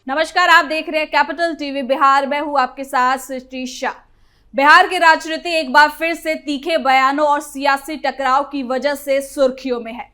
नमस्कार, आप देख रहे हैं कैपिटल टीवी बिहार। मैं हूं आपके साथ सृष्टि शाह। बिहार की राजनीति एक बार फिर से तीखे बयानों और सियासी टकराव की वजह से सुर्खियों में है।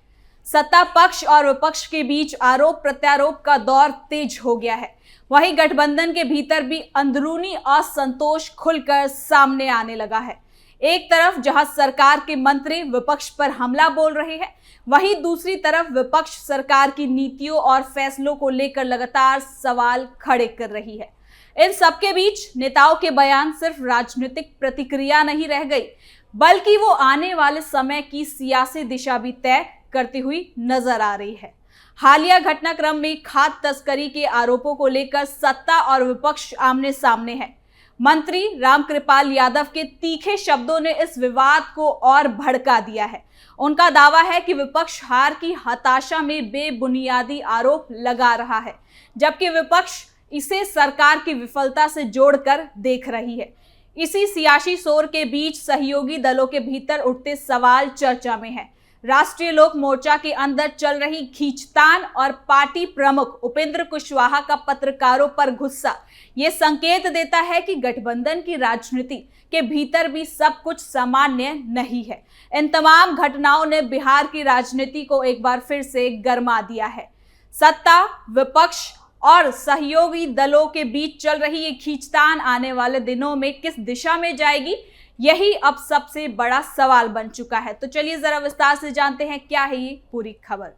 सत्ता पक्ष और विपक्ष के बीच आरोप प्रत्यारोप का दौर तेज हो गया है। वहीं गठबंधन के भीतर भी अंदरूनी असंतोष खुलकर सामने आने लगा है। एक तरफ जहां सरकार के मंत्री विपक्ष पर हमला बोल रहे हैं, वहीं दूसरी तरफ विपक्ष सरकार की नीतियों और फैसलों को लेकर लगातार सवाल खड़े कर रही है। इन सबके बीच नेताओं के बयान सिर्फ राजनीतिक प्रतिक्रिया नहीं रह गई, बल्कि वो आने वाले समय की सियासी दिशा भी तय करती हुई नजर आ रही है। हालिया घटनाक्रम में खाद्य तस्करी के आरोपों को लेकर सत्ता और विपक्ष आमने सामने है। मंत्री रामकृपाल यादव के तीखे शब्दों ने इस विवाद को और भड़का दिया है। उनका दावा है कि विपक्ष हार की हताशा में बेबुनियादी आरोप लगा रहा है, जबकि विपक्ष इसे सरकार की विफलता से जोड़कर देख रही है। इसी सियासी शोर के बीच सहयोगी दलों के भीतर उठते सवाल चर्चा में है। राष्ट्रीय लोक मोर्चा के अंदर चल रही खींचतान और पार्टी प्रमुख उपेंद्र कुशवाहा का पत्रकारों पर गुस्सा ये संकेत देता है कि गठबंधन की राजनीति के भीतर भी सब कुछ सामान्य नहीं है। इन तमाम घटनाओं ने बिहार की राजनीति को एक बार फिर से गरमा दिया है। सत्ता, विपक्ष और सहयोगी दलों के बीच चल रही ये खींचतान आने वाले दिनों में किस दिशा में जाएगी, यही अब सबसे बड़ा सवाल बन चुका है। तो चलिए जरा विस्तार से जानते हैं क्या है ये पूरी खबर।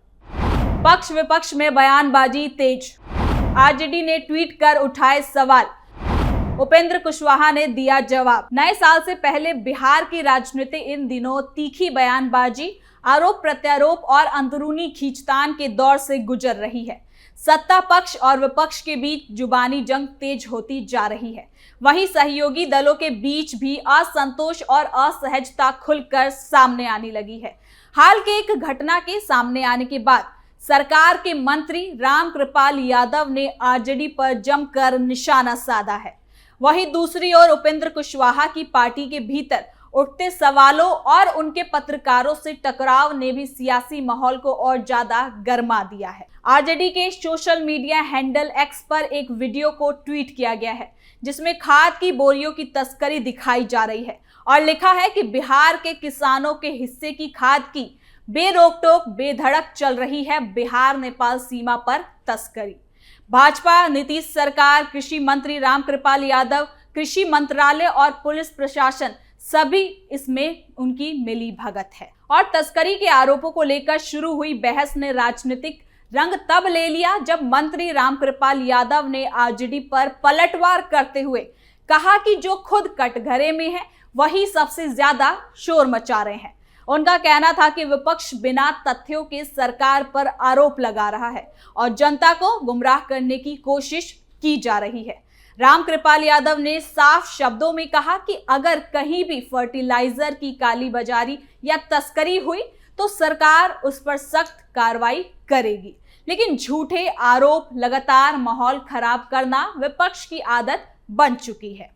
पक्ष विपक्ष में बयानबाजी तेज, आरजेडी ने ट्वीट कर उठाए सवाल, उपेंद्र कुशवाहा ने दिया जवाब। नए साल से पहले बिहार की राजनीति इन दिनों तीखी बयानबाजी, आरोप प्रत्यारोप और अंदरूनी खींचतान के दौर से गुजर रही है। सत्ता पक्ष और विपक्ष के बीच जुबानी जंग तेज होती जा रही है। वहीं सहयोगी दलों के बीच भी असंतोष और असहजता खुलकर सामने आने लगी है। हाल के एक घटना के सामने आने के बाद सरकार के मंत्री रामकृपाल यादव ने आरजेडी पर जमकर निशाना साधा है। वहीं दूसरी ओर उपेंद्र कुशवाहा की पार्टी के भीतर उठते सवालों और उनके पत्रकारों से टकराव ने भी सियासी माहौल को और ज्यादा गरमा दिया है। आरजेडी के सोशल मीडिया हैंडल एक्स पर एक वीडियो को ट्वीट किया गया है, जिसमें खाद की बोरियों की तस्करी दिखाई जा रही है और लिखा है कि बिहार के किसानों के हिस्से की खाद की बेरोक-टोक बेधड़क चल रही है बिहार नेपाल सीमा पर तस्करी। भाजपा नीतीश सरकार, कृषि मंत्री रामकृपाल यादव, कृषि मंत्रालय और पुलिस प्रशासन सभी इसमें उनकी मिली भगत है। और तस्करी के आरोपों को लेकर शुरू हुई बहस ने राजनीतिक रंग तब ले लिया जब मंत्री रामकृपाल यादव ने आरजेडी पर पलटवार करते हुए कहा कि जो खुद कटघरे में है वही सबसे ज्यादा शोर मचा रहे हैं। उनका कहना था कि विपक्ष बिना तथ्यों के सरकार पर आरोप लगा रहा है और जनता को गुमराह करने की कोशिश की जा रही है। रामकृपाल यादव ने साफ शब्दों में कहा कि अगर कहीं भी फर्टिलाइजर की कालीबाजारी या तस्करी हुई तो सरकार उस पर सख्त कार्रवाई करेगी। लेकिन झूठे आरोप लगातार माहौल खराब करना विपक्ष की आदत बन चुकी है।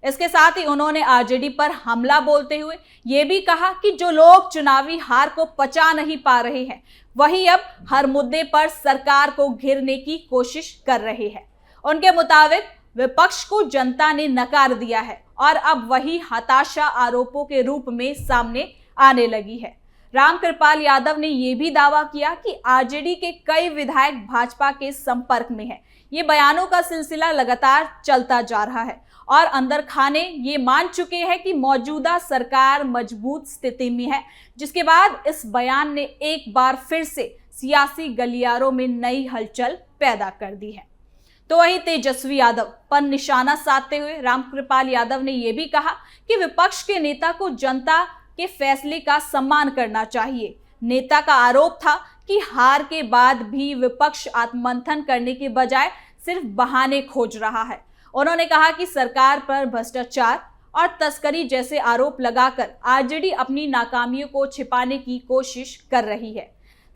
इसके साथ ही उन्होंने आरजेडी पर हमला बोलते हुए ये भी कहा कि जो लोग चुनावी हार को पचा नहीं पा रहे हैं, वही अब हर मुद्दे पर सरकार को घेरने की कोशिश कर रहे हैं। उनके मुताबिक विपक्ष को जनता ने नकार दिया है और अब वही हताशा आरोपों के रूप में सामने आने लगी है। रामकृपाल यादव ने यह भी दावा किया कि आरजेडी के कई विधायक भाजपा के संपर्क में हैं। ये बयानों का सिलसिला लगातार चलता जा रहा है और अंदर खाने ये मान चुके हैं कि मौजूदा सरकार मजबूत स्थिति में है, जिसके बाद इस बयान ने एक बार फिर से सियासी गलियारों में नई हलचल पैदा कर दी है। तो वहीं तेजस्वी यादव पर निशाना साधते हुए रामकृपाल यादव ने यह भी कहा कि विपक्ष के नेता को जनता के फैसले का सम्मान करना चाहिए। नेता का आरोप था कि हार के बाद भी विपक्ष आत्ममंथन करने के बजाय सिर्फ बहाने खोज रहा है। उन्होंने कहा कि सरकार पर भ्रष्टाचार और तस्करी जैसे आरोप लगाकर आरजेडी अपनी नाकामियों को छिपाने की कोशिश कर रही है।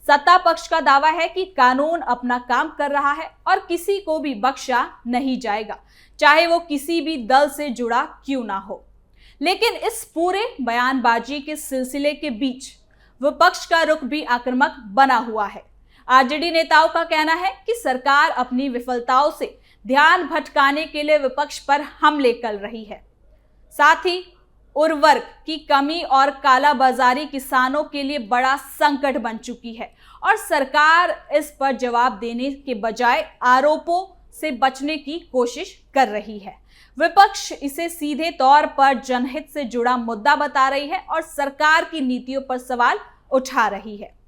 सत्ता पक्ष का दावा है कि कानून अपना काम कर रहा है और किसी को भी बख्शा नहीं जाएगा, चाहे वो किसी भी दल से जुड़ा क्यों ना हो। लेकिन इस पूरे बयानबाजी के सिलसिले के बीच विपक्ष का रुख भी आक्रामक बना हुआ है। आरजेडी नेताओं का कहना है कि सरकार अपनी विफलताओं से ध्यान भटकाने के लिए विपक्ष पर हमले कर रही है। साथ ही उर्वरक की कमी और कालाबाजारी किसानों के लिए बड़ा संकट बन चुकी है और सरकार इस पर जवाब देने के बजाय आरोपों से बचने की कोशिश कर रही है। विपक्ष इसे सीधे तौर पर जनहित से जुड़ा मुद्दा बता रही है और सरकार की नीतियों पर सवाल उठा रही है।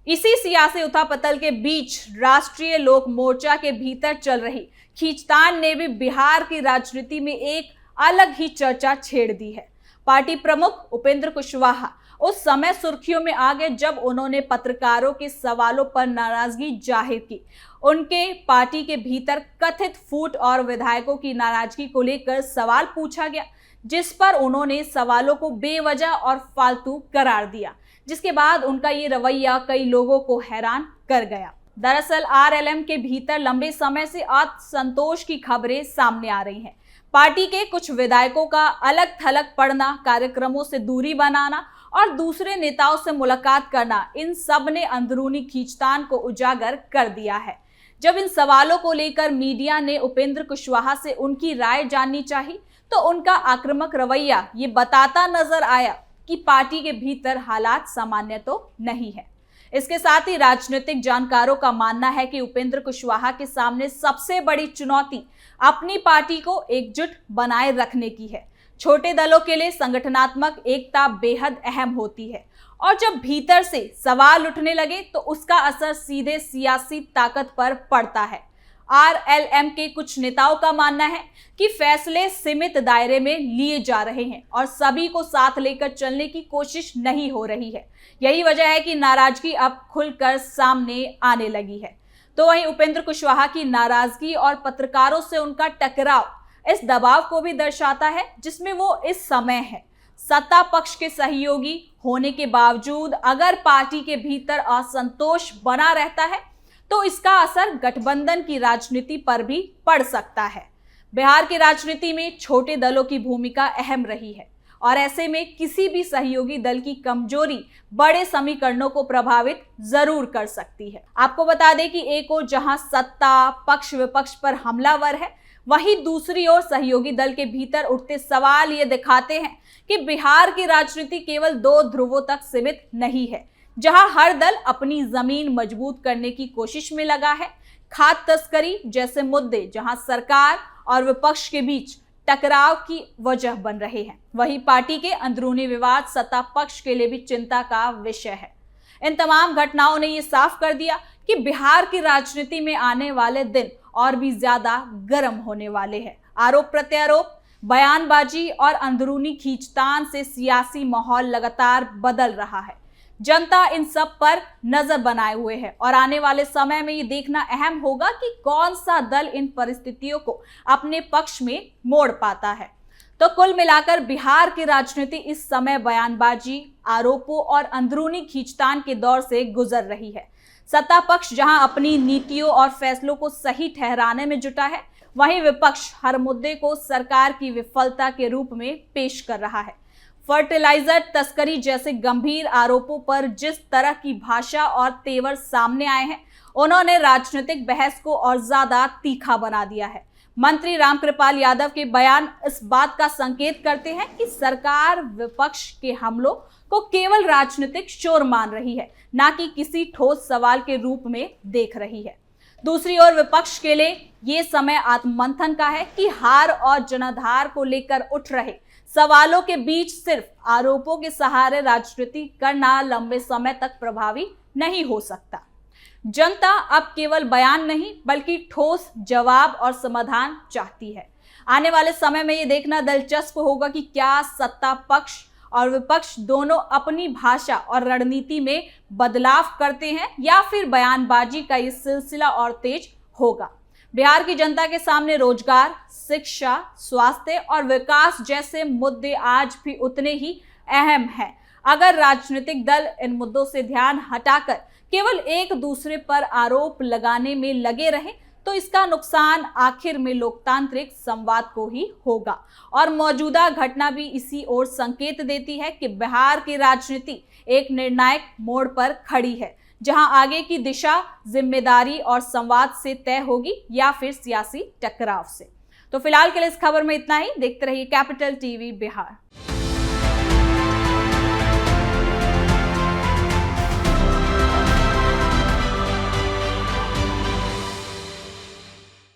इसी सियासी उथापतल के बीच राष्ट्रीय लोक मोर्चा के भीतर चल रही खींचतान ने भी बिहार की राजनीति में एक अलग ही चर्चा छेड़ दी है। पार्टी प्रमुख उपेंद्र कुशवाहा उस समय सुर्खियों में आ गए जब उन्होंने पत्रकारों के सवालों पर नाराजगी जाहिर की। उनके पार्टी के भीतर कथित फूट और विधायकों की नाराजगी को लेकर सवाल पूछा गया, जिस पर उन्होंने सवालों को बेवजह और फालतू करार दिया, जिसके बाद उनका ये रवैया कई लोगों को हैरान कर गया। दरअसल आरएलएम के भीतर लंबे समय से असंतोष की खबरें सामने आ रही हैं। पार्टी के कुछ विधायकों का अलग थलग पड़ना, कार्यक्रमों से दूरी बनाना और दूसरे नेताओं से मुलाकात करना, इन सब ने अंदरूनी खींचतान को उजागर कर दिया है। जब इन सवालों को लेकर मीडिया ने उपेंद्र कुशवाहा से उनकी राय जाननी चाहिए तो उनका आक्रामक रवैया ये बताता नजर आया कि पार्टी के भीतर हालात सामान्य तो नहीं है। इसके साथ ही राजनीतिक जानकारों का मानना है कि उपेंद्र कुशवाहा के सामने सबसे बड़ी चुनौती अपनी पार्टी को एकजुट बनाए रखने की है। छोटे दलों के लिए संगठनात्मक एकता बेहद अहम होती है और जब भीतर से सवाल उठने लगे तो उसका असर सीधे सियासी ताकत पर पड़ता है। आरएलएम के कुछ नेताओं का मानना है कि फैसले सीमित दायरे में लिए जा रहे हैं और सभी को साथ लेकर चलने की कोशिश नहीं हो रही है। यही वजह है कि नाराजगी अब खुलकर सामने आने लगी है। तो वहीं उपेंद्र कुशवाहा की नाराजगी और पत्रकारों से उनका टकराव इस दबाव को भी दर्शाता है जिसमें वो इस समय है। सत्ता पक्ष के सहयोगी होने के बावजूद अगर पार्टी के भीतर असंतोष बना रहता है तो इसका असर गठबंधन की राजनीति पर भी पड़ सकता है। बिहार की राजनीति में छोटे दलों की भूमिका अहम रही है और ऐसे में किसी भी सहयोगी दल की कमजोरी बड़े समीकरणों को प्रभावित जरूर कर सकती है। आपको बता दें कि एक ओर जहां सत्ता पक्ष विपक्ष पर हमलावर है, वहीं दूसरी ओर सहयोगी दल के भीतर उठते सवाल ये दिखाते हैं कि बिहार की राजनीति केवल दो ध्रुवों तक सीमित नहीं है, जहां हर दल अपनी जमीन मजबूत करने की कोशिश में लगा है। खाद्य तस्करी जैसे मुद्दे जहां सरकार और विपक्ष के बीच टकराव की वजह बन रहे हैं, वहीं पार्टी के अंदरूनी विवाद सत्ता पक्ष के लिए भी चिंता का विषय है। इन तमाम घटनाओं ने ये साफ कर दिया कि बिहार की राजनीति में आने वाले दिन और भी ज्यादा गर्म होने वाले हैं। आरोप प्रत्यारोप, बयानबाजी और अंदरूनी खींचतान से सियासी माहौल लगातार बदल रहा है। जनता इन सब पर नजर बनाए हुए है और आने वाले समय में ये देखना अहम होगा कि कौन सा दल इन परिस्थितियों को अपने पक्ष में मोड़ पाता है। तो कुल मिलाकर बिहार की राजनीति इस समय बयानबाजी, आरोपों और अंदरूनी खींचतान के दौर से गुजर रही है। सत्ता पक्ष जहां अपनी नीतियों और फैसलों को सही ठहराने में जुटा है, वहीं विपक्ष हर मुद्दे को सरकार की विफलता के रूप में पेश कर रहा है। फर्टिलाइजर तस्करी जैसे गंभीर आरोपों पर जिस तरह की भाषा और तेवर सामने आए हैं, उन्होंने राजनीतिक बहस को और ज्यादा तीखा बना दिया है। मंत्री रामकृपाल यादव के बयान इस बात का संकेत करते हैं कि सरकार विपक्ष के हमलों को केवल राजनीतिक शोर मान रही है, ना कि किसी ठोस सवाल के रूप में देख रही है। दूसरी ओर विपक्ष के लिए ये समय आत्ममंथन का है कि हार और जनाधार को लेकर उठ रहे सवालों के बीच सिर्फ आरोपों के सहारे राजनीति करना लंबे समय तक प्रभावी नहीं हो सकता। जनता अब केवल बयान नहीं बल्कि ठोस जवाब और समाधान चाहती है। आने वाले समय में ये देखना दिलचस्प होगा कि क्या सत्ता पक्ष और विपक्ष दोनों अपनी भाषा और रणनीति में बदलाव करते हैं या फिर बयानबाजी का ये सिलसिला और तेज होगा। बिहार की जनता के सामने रोजगार, शिक्षा, स्वास्थ्य और विकास जैसे मुद्दे आज भी उतने ही अहम हैं। अगर राजनीतिक दल इन मुद्दों से ध्यान हटाकर केवल एक दूसरे पर आरोप लगाने में लगे रहें तो इसका नुकसान आखिर में लोकतांत्रिक संवाद को ही होगा। और मौजूदा घटना भी इसी ओर संकेत देती है कि बिहार की राजनीति एक निर्णायक मोड़ पर खड़ी है, जहां आगे की दिशा जिम्मेदारी और संवाद से तय होगी या फिर सियासी टकराव से। तो फिलहाल के लिए इस खबर में इतना ही। देखते रहिए कैपिटल टीवी बिहार।